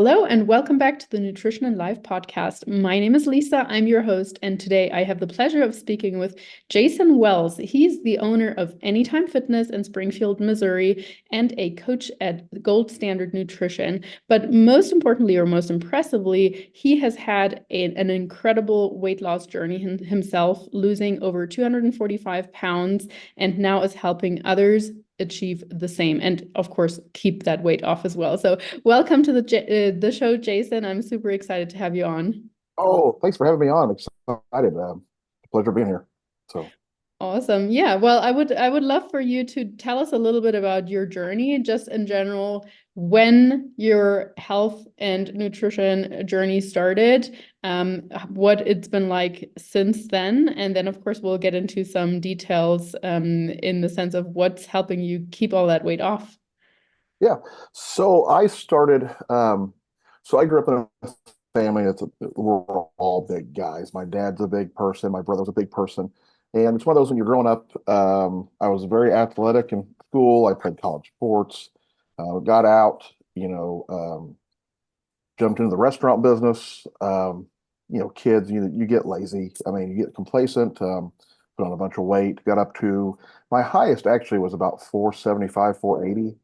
Hello and welcome back to the Nutrition and Life podcast. My name is Lisa. I'm your host, and today I have the pleasure of speaking with Jason Wells. He's the owner of Anytime Fitness in Springfield, Missouri, and a coach at Gold Standard Nutrition. But most importantly, or most impressively, he has had an incredible weight loss journey himself, losing over 245 pounds, and now is helping others achieve the same and of course keep that weight off as well. So welcome to the show, Jason. I'm super excited to have you on. Oh, thanks for having me on. Excited. Pleasure being here. So, Awesome. Yeah, well, I would love for you to tell us a little bit about your journey, just in general, when your health and nutrition journey started, what it's been like since then, and then of course we'll get into some details in the sense of what's helping you keep all that weight off. yeah. So I started, so I grew up in a family we're all big guys. My dad's a big person. My brother's a big person. And it's one of those when you're growing up, I was very athletic in school. I played college sports, got out, jumped into the restaurant business. Kids, you get lazy. I mean, you get complacent, put on a bunch of weight, got up to my highest actually was about 475, 480.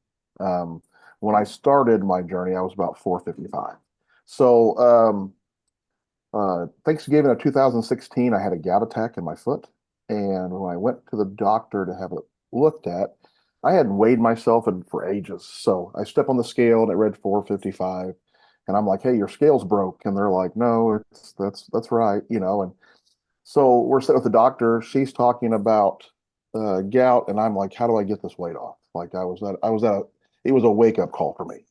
When I started my journey, I was about 455. So, Thanksgiving of 2016, I had a gout attack in my foot. And when I went to the doctor to have it looked at, I hadn't weighed myself for ages. So I step on the scale and it read 455. And I'm like, hey, your scale's broke. And they're like, no, that's right, And so we're sitting with the doctor. She's talking about gout, and I'm like, how do I get this weight off? Like it was a wake up call for me.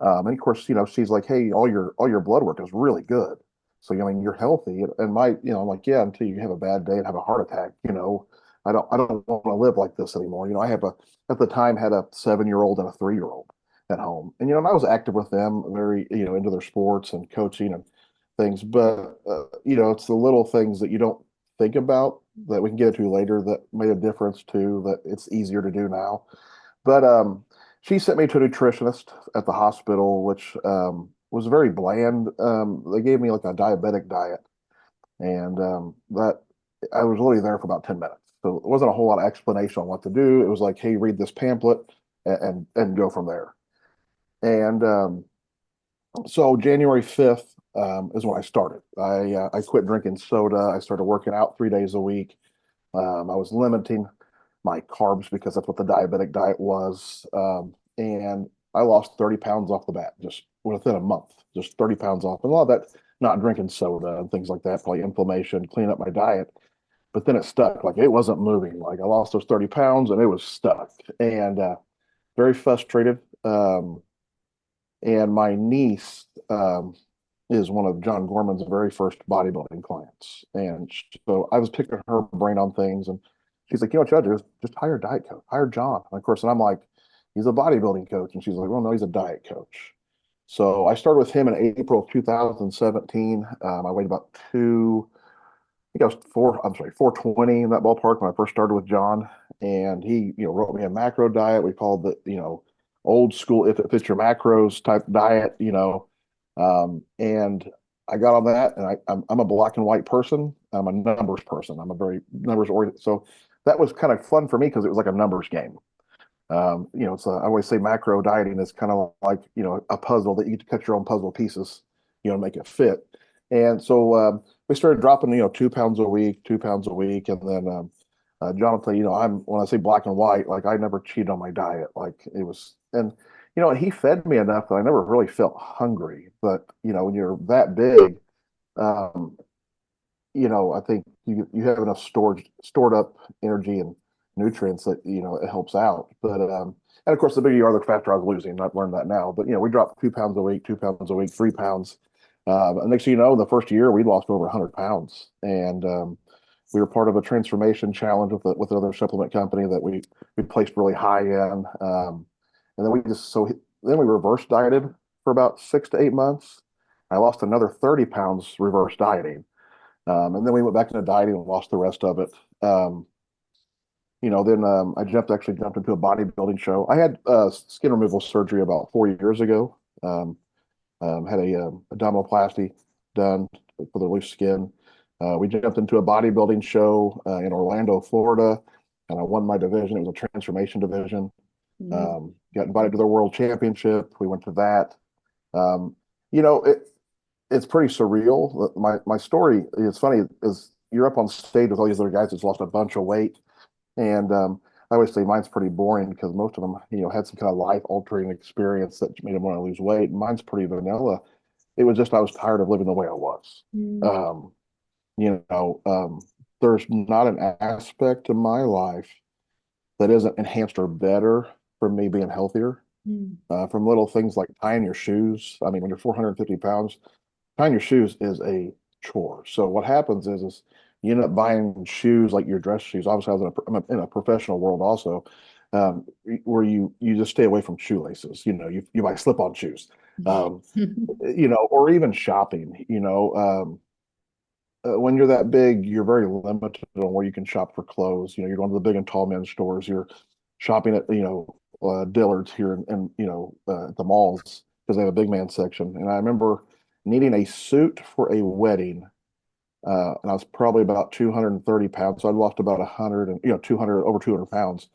And of course, she's like, hey, all your blood work is really good. So, I mean, you're healthy. And I'm like, yeah, until you have a bad day and have a heart attack, I don't want to live like this anymore. At the time had a 7-year old and a 3-year old at home. And I was active with them, very, into their sports and coaching and things. But, it's the little things that you don't think about that we can get into later that made a difference too, that it's easier to do now. But she sent me to a nutritionist at the hospital, which was very bland. They gave me like a diabetic diet, and that I was really there for about 10 minutes. So it wasn't a whole lot of explanation on what to do. It was like, hey, read this pamphlet and go from there. And so January 5th is when I started. I quit drinking soda. I started working out 3 days a week. I was limiting my carbs because that's what the diabetic diet was. And I lost 30 pounds off the bat just within a month, just 30 pounds off. And a lot of that, not drinking soda and things like that, probably inflammation, clean up my diet. But then it stuck, like it wasn't moving. Like I lost those 30 pounds and it was stuck. And very frustrated. And my niece is one of John Gorman's very first bodybuilding clients. And so I was picking her brain on things. And she's like, Judge, just hire a diet coach, hire John. And of course, and I'm like, he's a bodybuilding coach. And she's like, well, no, he's a diet coach. So I started with him in April of 2017. I weighed about I think I was 420 in that ballpark when I first started with John. And he, wrote me a macro diet. We called it, old school, if it fits your macros type diet, and I got on that, and I'm a black and white person. I'm a numbers person. I'm a very numbers oriented. So that was kind of fun for me because it was like a numbers game. I always say macro dieting is kind of like, a puzzle that you get to cut your own puzzle pieces, make it fit. And so we started dropping, 2 pounds a week, 2 pounds a week. And then Jonathan, when I say black and white, like I never cheated on my diet. Like it was, and he fed me enough that I never really felt hungry. But, when you're that big, um, I think you have enough stored up energy and nutrients that it helps out. But and of course, the bigger you are, the faster I was losing. I've learned that now. But we dropped 2 pounds a week, 2 pounds a week, 3 pounds. And next thing you know, in the first year, we lost over 100 pounds, and we were part of a transformation challenge with another supplement company that we placed really high in. And then we reverse dieted for about 6 to 8 months. I lost another 30 pounds reverse dieting. And then we went back into dieting and lost the rest of it. Then I actually jumped into a bodybuilding show. I had skin removal surgery about 4 years ago. Had a abdominoplasty done for the loose skin. We jumped into a bodybuilding show in Orlando, Florida, and I won my division. It was a transformation division. Amazing. Got invited to the world championship. We went to that. Um, you know, it's pretty surreal. My story, it's funny, is you're up on stage with all these other guys that's lost a bunch of weight. And I always say mine's pretty boring because most of them, had some kind of life-altering experience that made them want to lose weight. Mine's pretty vanilla. It was just I was tired of living the way I was. Mm, Um, you know, um, there's not an aspect of my life that isn't enhanced or better from me being healthier. mm, From little things like tying your shoes. I mean, when you're 450 pounds, tying your shoes is a chore. So what happens is you end up buying shoes like your dress shoes. Obviously, I'm in a professional world also, where you just stay away from shoelaces. You buy slip-on shoes, um, or even shopping. When you're that big, you're very limited on where you can shop for clothes. You're going to the big and tall men's stores. You're shopping at Dillard's here and at the malls because they have a big man section. And I remember needing a suit for a wedding, and I was probably about 230 pounds. So I'd lost about 100 and 200 over 200 pounds.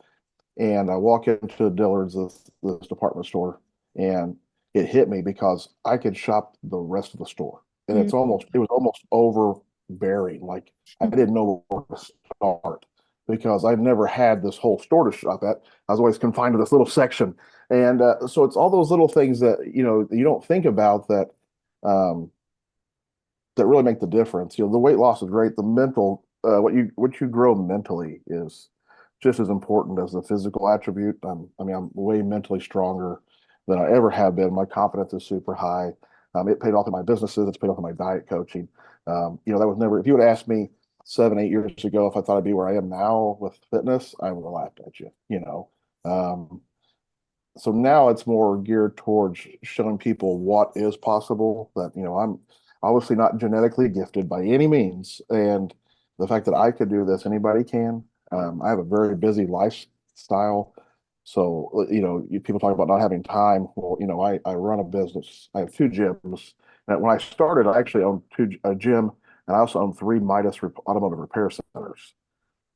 And I walk into Dillard's, this department store, and it hit me because I could shop the rest of the store, and mm. it was almost overbearing. Like I didn't know where to start because I've never had this whole store to shop at. I was always confined to this little section, and so it's all those little things that you don't think about um, that really make the difference. The weight loss is great. The mental, what you grow mentally is just as important as the physical attribute. I mean, I'm way mentally stronger than I ever have been. My confidence is super high. It paid off in my businesses. It's paid off in my diet coaching. That was never. If you would ask me 7, 8 years ago if I thought I'd be where I am now with fitness, I would have laughed at you. Um, so now it's more geared towards showing people what is possible. That I'm obviously not genetically gifted by any means, and the fact that I could do this, anybody can. I have a very busy lifestyle, so people talk about not having time. Well, I run a business. I have two gyms, and when I started, I actually owned a gym, and I also own three Midas automotive repair centers,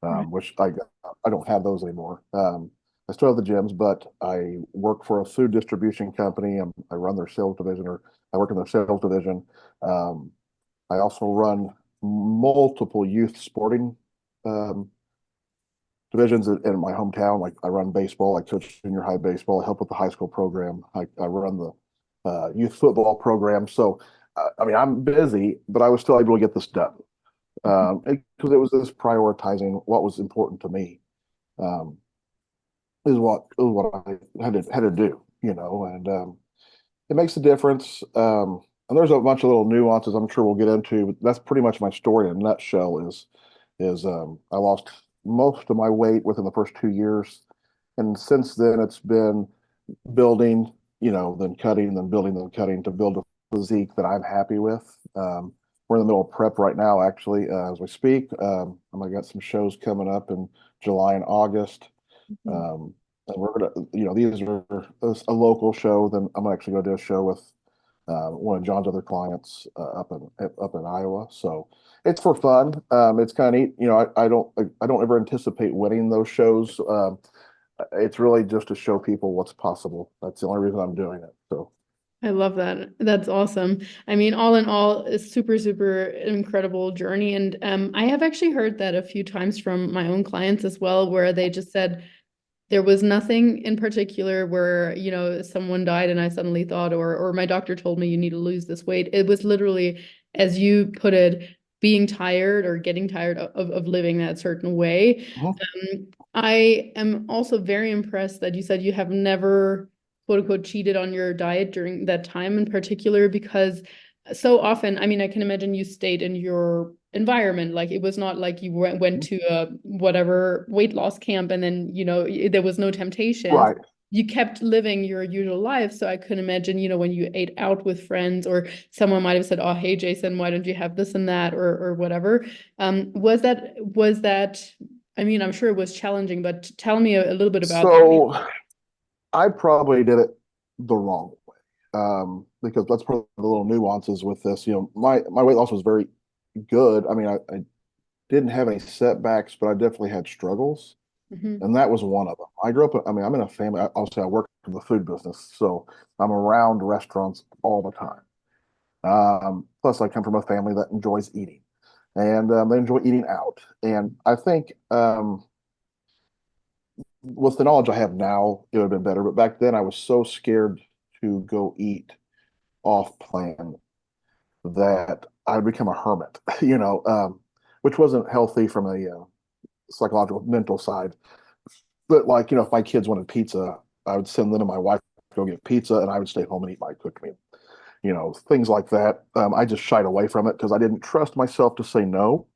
Right. which I don't have those anymore. I still have the gyms, but I work for a food distribution company. I run their sales division, or I work in their sales division. Um, I also run multiple youth sporting um, divisions in my hometown. Like I run baseball, I coach junior high baseball, I help with the high school program. I run the youth football program. So, I mean, I'm busy, but I was still able to get this done because it was this prioritizing what was important to me. Um, is what I had to do, and it makes a difference. And there's a bunch of little nuances I'm sure we'll get into, but that's pretty much my story in a nutshell. Is I lost most of my weight within the first 2 years, and since then it's been building, then cutting, then building, then cutting to build a physique that I'm happy with. We're in the middle of prep right now, actually, as we speak. I got some shows coming up in July and August. Mhm. Um, and we're gonna, these are a local show. Then I'm gonna actually go do a show with one of John's other clients up in Iowa. So it's for fun. It's kind of neat. I don't ever anticipate winning those shows. It's really just to show people what's possible. That's the only reason I'm doing it. So I love that. That's awesome. I mean, all in all, a super, super incredible journey. And I have actually heard that a few times from my own clients as well, where they just said, there was nothing in particular where, someone died and I suddenly thought, or my doctor told me you need to lose this weight. It was literally, as you put it, being tired or getting tired of living that certain way. mhm. I am also very impressed that you said you have never, quote unquote, cheated on your diet during that time in particular, because so often, I mean, I can imagine you stayed in your environment. Like it was not like you went to a whatever weight loss camp and then, there was no temptations. Right. You kept living your usual life. So I could imagine, when you ate out with friends or someone might have said, "Oh, hey, Jason, why don't you have this and that?" or whatever. Was that, I mean, I'm sure it was challenging, but tell me a little bit about that. So I probably did it the wrong way. because that's part of the little nuances with this. My weight loss was very good. I mean, I didn't have any setbacks, but I definitely had struggles. Hmm. And that was one of them. I grew up, I mean, I'm in a family, obviously I work in the food business, so I'm around restaurants all the time. Plus I come from a family that enjoys eating and they enjoy eating out. And I think with the knowledge I have now, it would have been better. But back then I was so scared to go eat off plan that I would become a hermit, which wasn't healthy from a psychological, mental side. But like, if my kids wanted pizza, I would send them and my wife to go get pizza and I would stay home and eat my cooked meal. Things like that. I just shied away from it because I didn't trust myself to say no.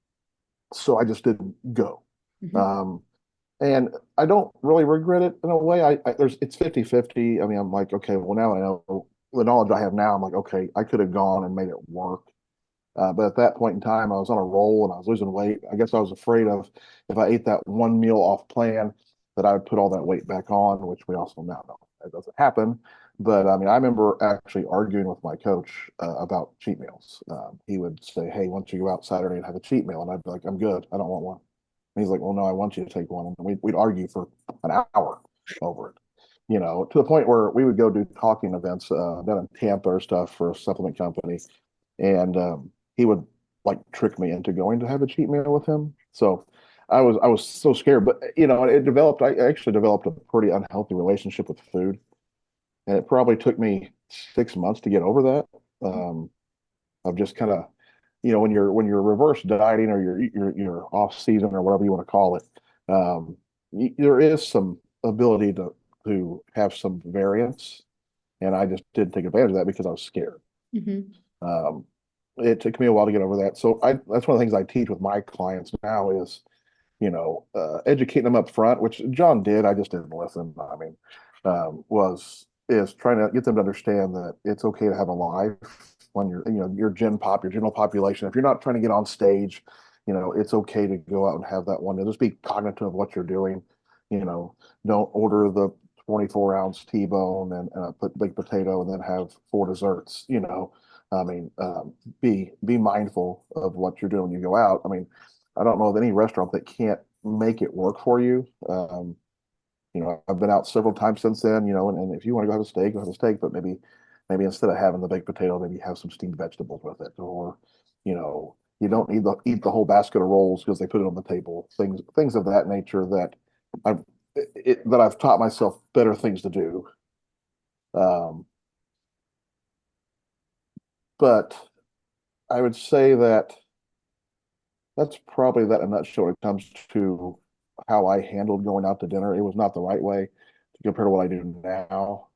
So I just didn't go. Hmm. Um, and I don't really regret it in a way. It's 50-50. I mean, I'm like, okay, well, now I know the knowledge I have now. I'm like, okay, I could have gone and made it work. But at that point in time, I was on a roll and I was losing weight. I guess I was afraid of if I ate that one meal off plan, that I would put all that weight back on, which we also now know that doesn't happen. But I mean, I remember actually arguing with my coach about cheat meals. He would say, "Hey, why don't you go out Saturday and have a cheat meal?" And I'd be like, "I'm good. I don't want one." And he's like, "Well, no, I want you to take one." And we'd argue for an hour over it. To the point where we would go do talking events down in Tampa or stuff for a supplement company, and he would like trick me into going to have a cheat meal with him. So I was so scared, but it developed. I actually developed a pretty unhealthy relationship with food, and it probably took me 6 months to get over that. Of just kind of, when you're reverse dieting or you're off season or whatever you want to call it, there is some ability to have some variance, and I just didn't take advantage of that because I was scared. Hmm. Um, it took me a while to get over that. So that's one of the things I teach with my clients now is, educating them up front, which John did. I just didn't listen. I mean, is trying to get them to understand that it's okay to have a life when your your general population. If you're not trying to get on stage, it's okay to go out and have that one day. Just be cognitive of what you're doing. You know, don't order the 24-ounce T-bone and put baked potato and then have four desserts. I mean, be mindful of what you're doing when you go out. I mean, I don't know of any restaurant that can't make it work for you. I've been out several times since then, and if you want to go have a steak, go have a steak, but maybe instead of having the baked potato, maybe have some steamed vegetables with it, or, you don't need to eat the whole basket of rolls because they put it on the table. Things of that nature I've that I've taught myself better things to do. Um, but I would say that's probably that in a nutshell when it comes to how I handled going out to dinner. It was not the right way compared to what I do now.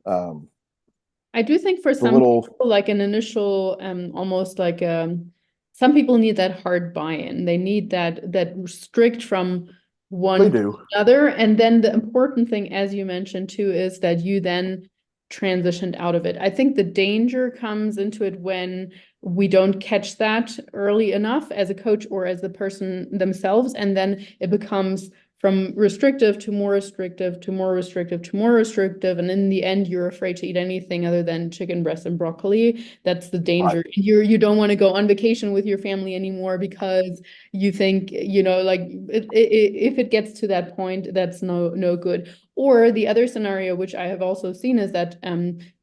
I do think for The some little people, like an initial, almost like some people need that hard buy-in. They need that strict from they one to do. the other. And then the important thing, as you mentioned too, is that you then transitioned out of it. I think the danger comes into it when we don't catch that early enough as a coach or as the person themselves, and then it becomes from restrictive to more restrictive to more restrictive to more restrictive, and in the end you're afraid to eat anything other than chicken breast and broccoli. That's the Right. danger. You don't want to go on vacation with your family anymore because you think, like if it gets to that point, that's no good. Or the other scenario, which I have also seen, is that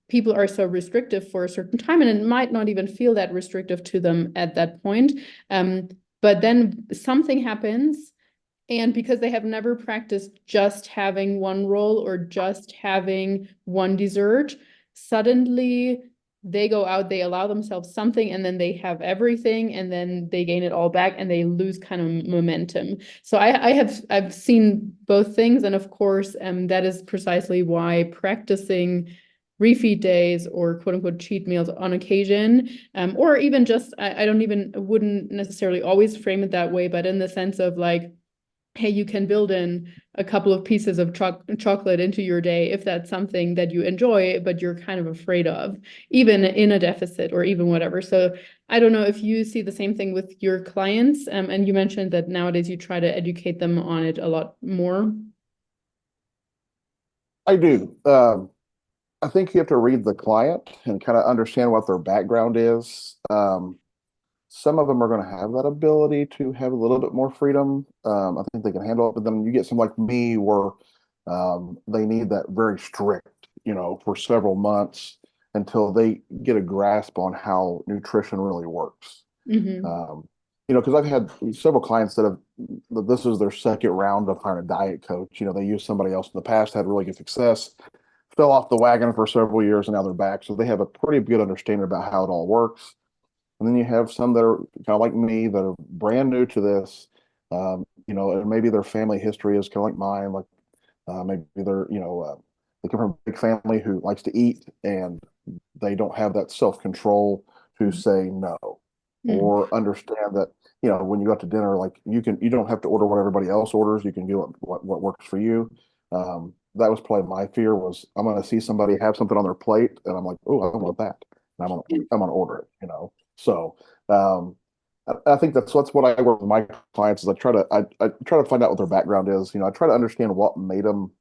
people are so restrictive for a certain time, and it might not even feel that restrictive to them at that point. But then something happens, and because they have never practiced just having one roll or just having one dessert, suddenly they go out, they allow themselves something, and then they have everything, and then they gain it all back and they lose kind of momentum. So I've seen both things, and of course, that is precisely why practicing refeed days or quote unquote cheat meals on occasion, or even just I don't even wouldn't necessarily always frame it that way, but in the sense of like, hey, you can build in a couple of pieces of chocolate into your day if that's something that you enjoy, but you're kind of afraid of, even in a deficit or even whatever. So I don't know if you see the same thing with your clients. And you mentioned that nowadays you try to educate them on it a lot more. I do. I think you have to read the client and kind of understand what their background is. Some of them are going to have that ability to have a little bit more freedom. I think they can handle it, but then you get some like me where they need that very strict, for several months until they get a grasp on how nutrition really works. Hmm. Um, because I've had several clients that this is their second round of hiring a diet coach. They used somebody else in the past, had really good success, fell off the wagon for several years, and now they're back. So they have a pretty good understanding about how it all works. And then you have some that are kind of like me that are brand new to this. And maybe their family history is kind of like mine. Like maybe they come from a big family who likes to eat, and they don't have that self-control to say no, Hmm. or understand that, when you go out to dinner, like you don't have to order what everybody else orders. You can do what works for you. That was probably my fear was I'm going to see somebody have something on their plate, and I'm like, oh, I want that. And I'm gonna order it. So I think that's what I work with my clients is I try to find out what their background is. I try to understand what made them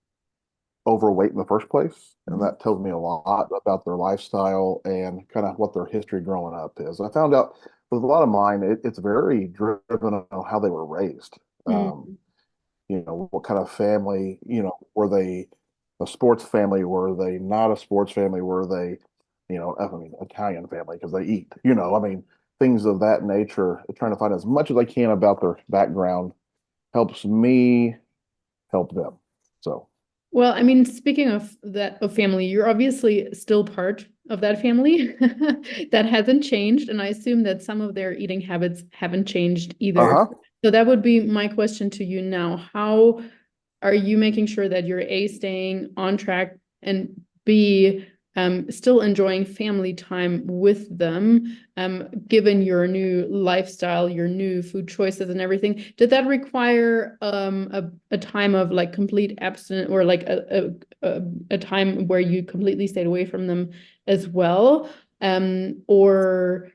overweight in the first place, and that tells me a lot about their lifestyle and kind of what their history growing up is. I found out with a lot of mine, it's very driven on how they were raised. Um, Hmm. what kind of family, were they a sports family? Were they not a sports family? Were they, I mean, Italian family because they eat, I mean, things of that nature. Trying to find as much as I can about their background helps me help them. So, Well, I mean, speaking of that of family, you're obviously still part of that family. That hasn't changed, and I assume that some of their eating habits haven't changed either. uh-huh. So that would be my question to you now. How are you making sure that you're A, staying on track, and B, still enjoying family time with them, given your new lifestyle, your new food choices and everything? Did that require a time of like complete abstinence, or like a time where you completely stayed away from them as well? Or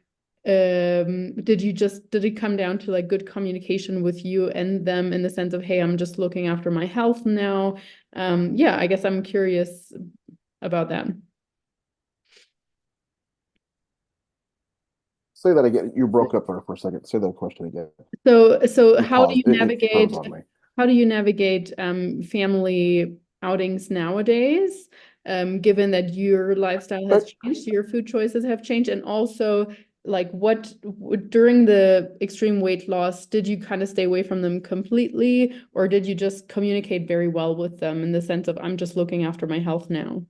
did it come down to like good communication with you and them in the sense of, hey, I'm just looking after my health now? Yeah, I guess I'm curious about that. Say that again. You broke up there for a second. Say that question again. So You how do paused. you It froze navigate on me. family outings nowadays, given that your lifestyle has Okay. changed, your food choices have changed, and also like during the extreme weight loss, did you kind of stay away from them completely, or did you just communicate very well with them in the sense of, I'm just looking after my health now?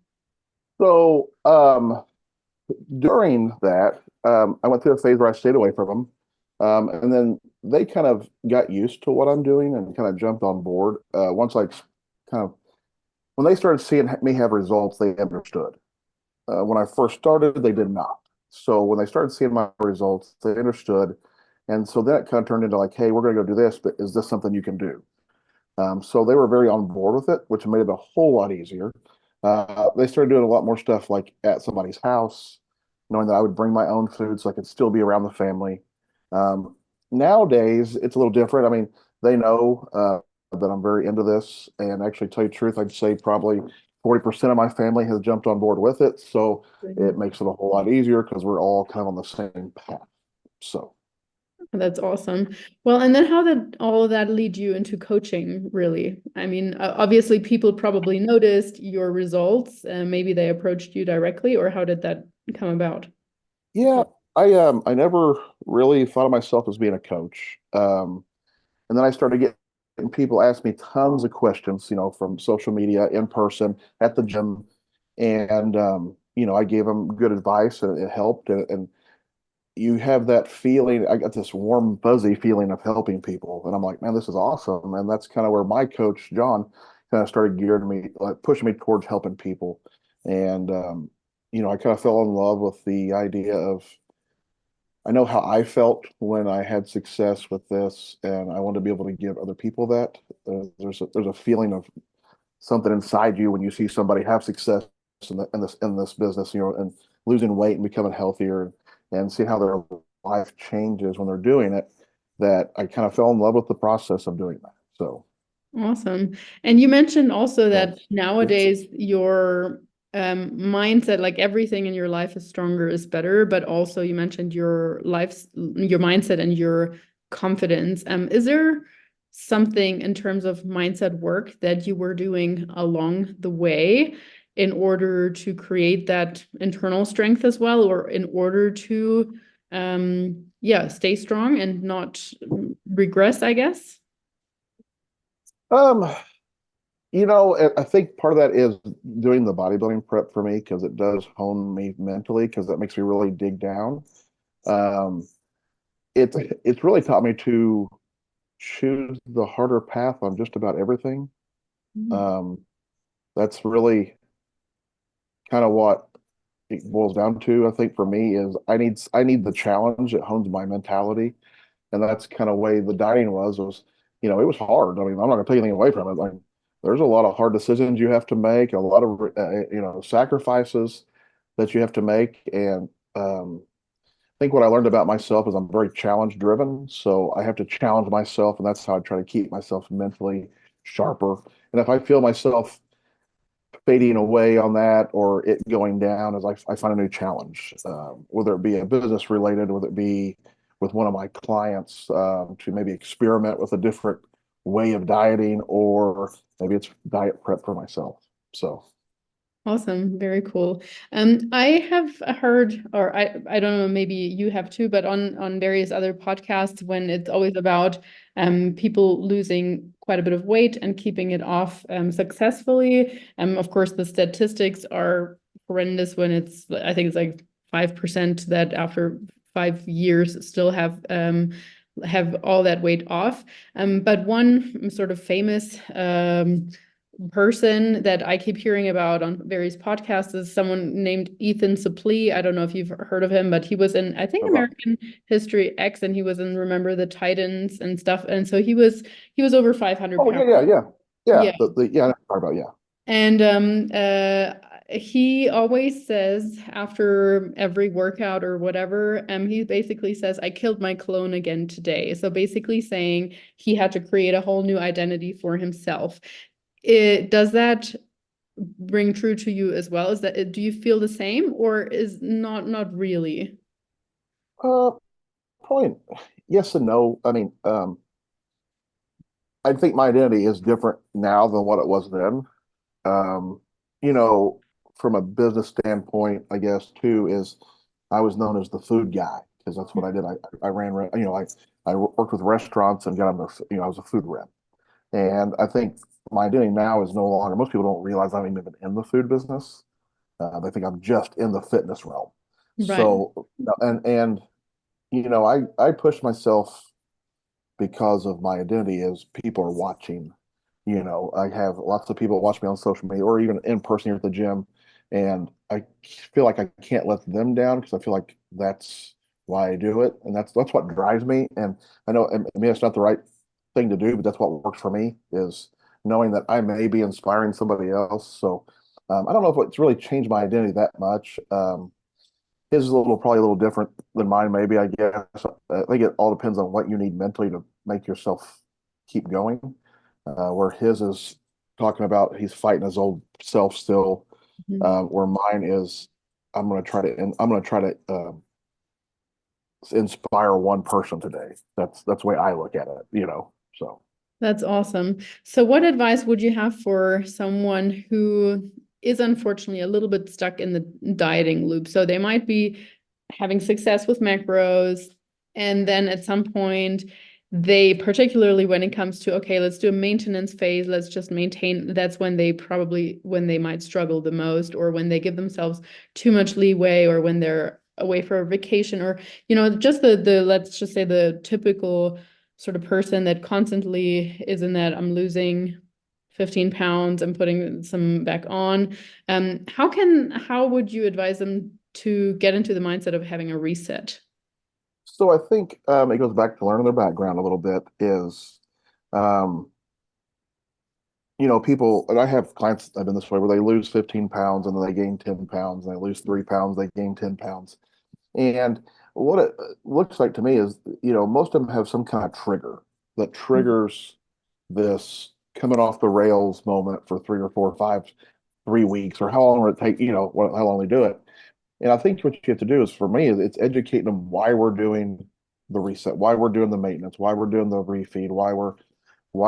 So, during that, I went through a phase where I stayed away from them. And then they kind of got used to what I'm doing and kind of jumped on board. Once I kind of, when they started seeing me have results, they understood. When I first started, they did not. So when they started seeing my results, they understood. And so that kind of turned into like, hey, we're going to go do this, but is this something you can do? So they were very on board with it, which made it a whole lot easier. They started doing a lot more stuff like at somebody's house, knowing that I would bring my own food so I could still be around the family. Um, Nowadays, it's a little different. I mean, they know that I'm very into this, and actually, tell you the truth, I'd say probably 40% of my family has jumped on board with it. So it makes it a whole lot easier because we're all kind of on the same path. So. That's awesome. Well, and then how did all of that lead you into coaching, really? I mean, obviously, people probably noticed your results, and maybe they approached you directly, or how did that come about? Yeah, I never really thought of myself as being a coach. And then I started getting people ask me tons of questions, from social media, in person, at the gym, and I gave them good advice and it helped. And you have that feeling. I got this warm, fuzzy feeling of helping people, and I'm like, man, this is awesome. And that's kind of where my coach John kind of started gearing me, like pushing me towards helping people. And I kind of fell in love with the idea of I know how I felt when I had success with this, and I want to be able to give other people that. There's a feeling of something inside you when you see somebody have success in this business, and losing weight and becoming healthier, and see how their life changes when they're doing it. That I kind of fell in love with the process of doing that. So Awesome. And you mentioned also that that's yeah. nowadays your mindset, like everything in your life is stronger is better, but also you mentioned your mindset and your confidence. Is there something in terms of mindset work that you were doing along the way in order to create that internal strength as well, or in order to yeah, stay strong and not regress, I guess? Um, I think part of that is doing the bodybuilding prep for me because it does hone me mentally because that makes me really dig down. Um, it's really taught me to choose the harder path on just about everything. Mm. Um, that's really kind of what it boils down to. I think for me is I need the challenge that hones my mentality, and that's kind of way the dieting was it was hard. I mean, I'm not gonna take anything away from it. Like there's a lot of hard decisions you have to make, a lot of sacrifices that you have to make, and I think what I learned about myself is I'm very challenge driven, so I have to challenge myself, and that's how I try to keep myself mentally sharper. And if I feel myself fading away on that or it going down as I find a new challenge, whether it be a business related, whether it be with one of my clients to maybe experiment with a different way of dieting, or maybe it's diet prep for myself. So, Awesome. Very cool. I have heard, or I don't know, maybe you have too, but on various other podcasts when it's always about people losing quite a bit of weight and keeping it off successfully. Of course, the statistics are horrendous when I think it's like 5% that after 5 years still have all that weight off. But one sort of famous person that I keep hearing about on various podcasts is someone named Ethan Supplee. I don't know if you've heard of him, but he was in, I think, uh, American History X, and he was in Remember the Titans and stuff. And so he was over 500 oh pounds. yeah. Yeah. Yeah, I know what you're talking about. And he always says after every workout or whatever, he basically says, I killed my clone again today. So basically saying he had to create a whole new identity for himself. Does that ring true to you as well? Is that do you feel the same or is not really? Yeah. Point. Yes and no. I mean, I think my identity is different now than what it was then. Um, you know, from a business standpoint, I guess too, is I was known as the food guy because that's what I did. I ran, I worked with restaurants and got on I was a food rep. And I think my identity now is no longer, most people don't realize I'm even in the food business. They think I'm just in the fitness realm. Right. So, I push myself because of my identity is people are watching. I have lots of people watch me on social media or even in person here at the gym, and I feel like I can't let them down because I feel like that's why I do it, and that's what drives me. And I know, I mean, it's not the right thing to do, but that's what works for me is knowing that I may be inspiring somebody else. So I don't know if it's really changed my identity that much. His is probably a little different than mine, maybe, I guess. I think it all depends on what you need mentally to make yourself keep going. Where his is talking about he's fighting his old self still, Mhm. where mine is I'm going to try to inspire one person today. That's the way I look at it. So. That's awesome. So, what advice would you have for someone who is unfortunately a little bit stuck in the dieting loop? So, they might be having success with macros, and then at some point, they, particularly when it comes to, okay, let's do a maintenance phase, let's just maintain, that's when they might struggle the most, or when they give themselves too much leeway, or when they're away for a vacation, or, just let's just say the typical sort of person that constantly is in that I'm losing 15 pounds, I'm putting some back on. How would you advise them to get into the mindset of having a reset? So I think it goes back to learning their background a little bit is, um, people, and I have clients that have been this way where they lose 15 pounds and then they gain 10 pounds and they lose 3 pounds, they gain 10 pounds. And what it looks like to me is, most of them have some kind of trigger that triggers this coming off the rails moment for 3 or 4 or 5. 3 weeks or how long will it take, how long they do it. And I think what you have to do is for me, is it's educating them why we're doing the reset, why we're doing the maintenance, why we're doing the refeed, why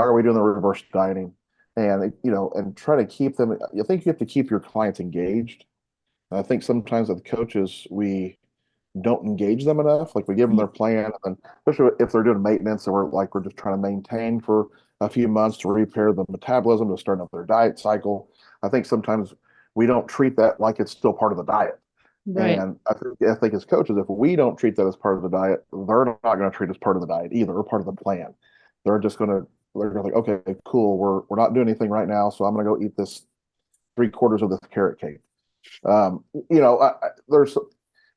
are we doing the reverse dieting? And and try to keep them. I think you have to keep your clients engaged. And I think sometimes with coaches, we don't engage them enough. Like we give them their plan, and especially if they're doing maintenance, and we're just trying to maintain for a few months to repair the metabolism to start up their diet cycle. I think sometimes we don't treat that like it's still part of the diet. Right. And I think as coaches, if we don't treat that as part of the diet, they're not going to treat it as part of the diet either, or part of the plan. They're just going to they're going to think, okay, cool, we're not doing anything right now, so I'm going to go eat this 3/4 of this carrot cake. There's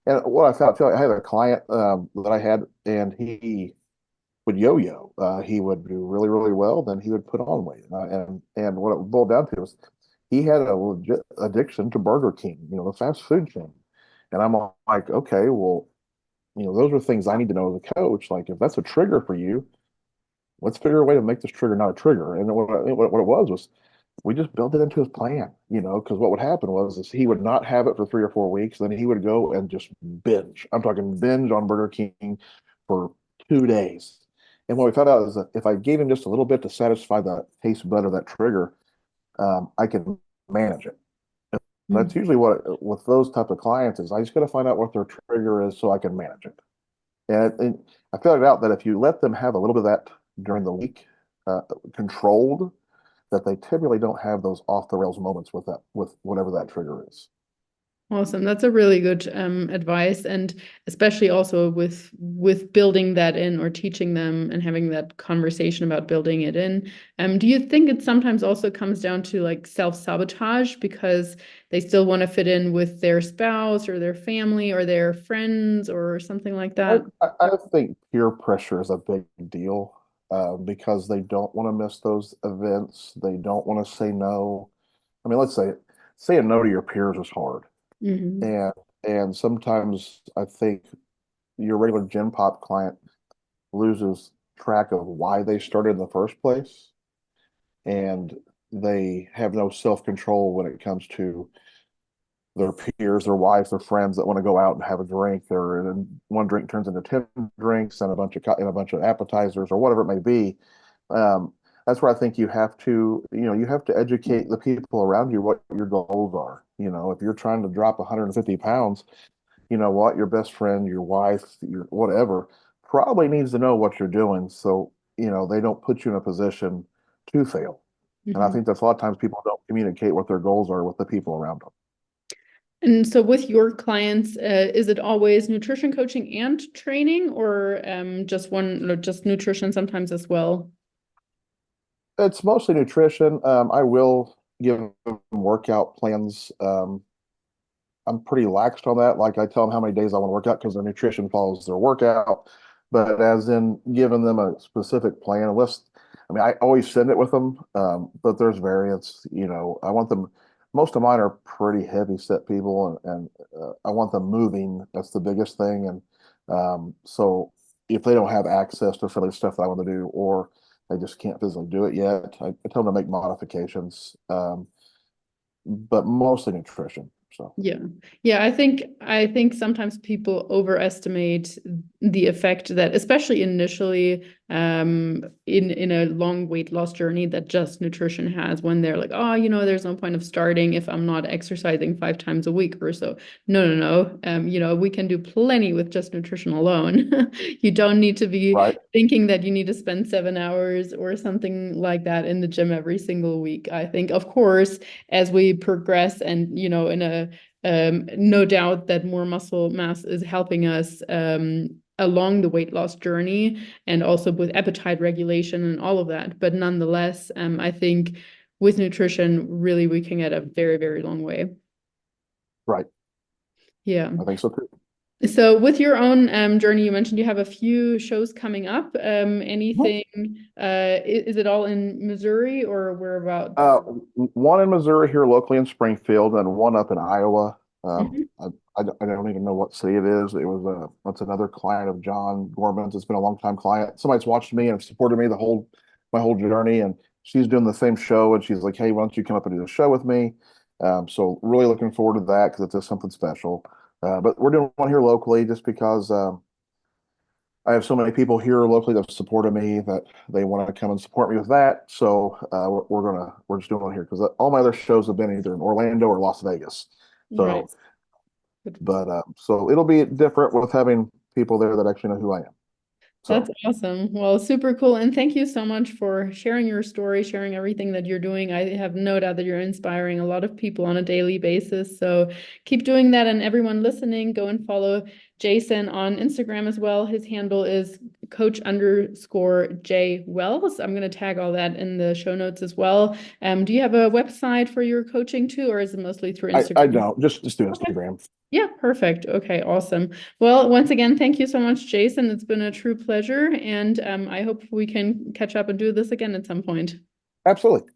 and what I found, I had a client that I had, and he would yo-yo. He would do really, really well, then he would put on weight. And what it boiled down to was he had a legit addiction to Burger King, the fast food chain. And I'm like, okay, well, those are things I need to know as a coach. Like, if that's a trigger for you, let's figure a way to make this trigger not a trigger. And what it was we just built it into his plan, because what would happen was is he would not have it for 3 or 4 weeks. Then he would go and just binge. I'm talking binge on Burger King for 2 days. And what we found out is that if I gave him just a little bit to satisfy the taste bud of that trigger, I can manage it. And that's usually what with those type of clients is I just got to find out what their trigger is so I can manage it. And I figured out that if you let them have a little bit of that during the week, controlled, that they typically don't have those off the rails moments with whatever that trigger is. Awesome. That's a really good advice, and especially also with building that in or teaching them and having that conversation about building it in. Do you think it sometimes also comes down to like self-sabotage because they still want to fit in with their spouse or their family or their friends or something like I, that? I think peer pressure is a big deal because they don't want to miss those events. They don't want to say no. I mean, let's say saying no to your peers is hard. Hmm. And and sometimes I think your regular gym pop client loses track of why they started in the first place, and they have no self-control when it comes to their peers, their wives, their friends that want to go out and have a drink, or and one drink turns into 10 drinks and a bunch of appetizers or whatever it may be. That's where I think you have to educate the people around you what your goals are. If you're trying to drop 150 pounds, you know what, your best friend, your wife, your whatever, probably needs to know what you're doing so, they don't put you in a position to fail. And I Hmm. think that's a lot of times people don't communicate what their goals are with the people around them. And so with your clients, is it always nutrition coaching and training, or just nutrition sometimes as well? It's mostly nutrition. I will give them workout plans. I'm pretty laxed on that. Like I tell them how many days I want to work out because their nutrition follows their workout. But as in giving them a specific plan, unless I mean I always send it with them, but there's variance. I want them. Most of mine are pretty heavy set people, and I want them moving. That's the biggest thing. And so if they don't have access to some of the stuff that I want to do, or they just can't physically do it yet, I tell them to make modifications. But mostly nutrition. So. Yeah. Yeah, I think sometimes people overestimate the effect that, especially initially, in a long weight loss journey, that just nutrition has when they're like, oh, there's no point of starting if I'm not exercising 5 times a week or so. No, no, no. We can do plenty with just nutrition alone. You don't need to be Right. thinking that you need to spend 7 hours or something like that in the gym every single week. I think, of course, as we progress and, in a no doubt that more muscle mass is helping us along the weight loss journey and also with appetite regulation and all of that. But nonetheless, I think with nutrition, really, we can get a very, very long way. Right. Yeah. I think so too. So with your own journey, you mentioned you have a few shows coming up. Mhm. Anything, is it all in Missouri or Uh, whereabouts? One in Missouri here locally in Springfield, and one up in Iowa. Mhm. I don't even know what city it is. It's another client of John Gorman's. It's been a long time client. Somebody's watched me and supported me my whole journey, and she's doing the same show. And she's like, "Hey, why don't you come up and do the show with me?" So really looking forward to that because it's just something special. But we're doing one here locally just because I have so many people here locally that have supported me that they want to come and support me with that. So we're just doing one here because all my other shows have been either in Orlando or Las Vegas. Right. So, but so it'll be different with having people there that actually know who I am. That's So awesome. Well, super cool. And thank you so much for sharing your story, sharing everything that you're doing. I have no doubt that you're inspiring a lot of people on a daily basis. So keep doing that. And everyone listening, go and follow Jason on Instagram as well. His handle is coach_J Wells. I'm going to tag all that in the show notes as well. Do you have a website for your coaching too, or is it mostly through I Instagram? don't just do Okay. Instagram. Yeah, perfect. Okay, awesome. Well, once again, thank you so much, Jason. It's been a true pleasure, and I hope we can catch up and do this again at some point. Absolutely.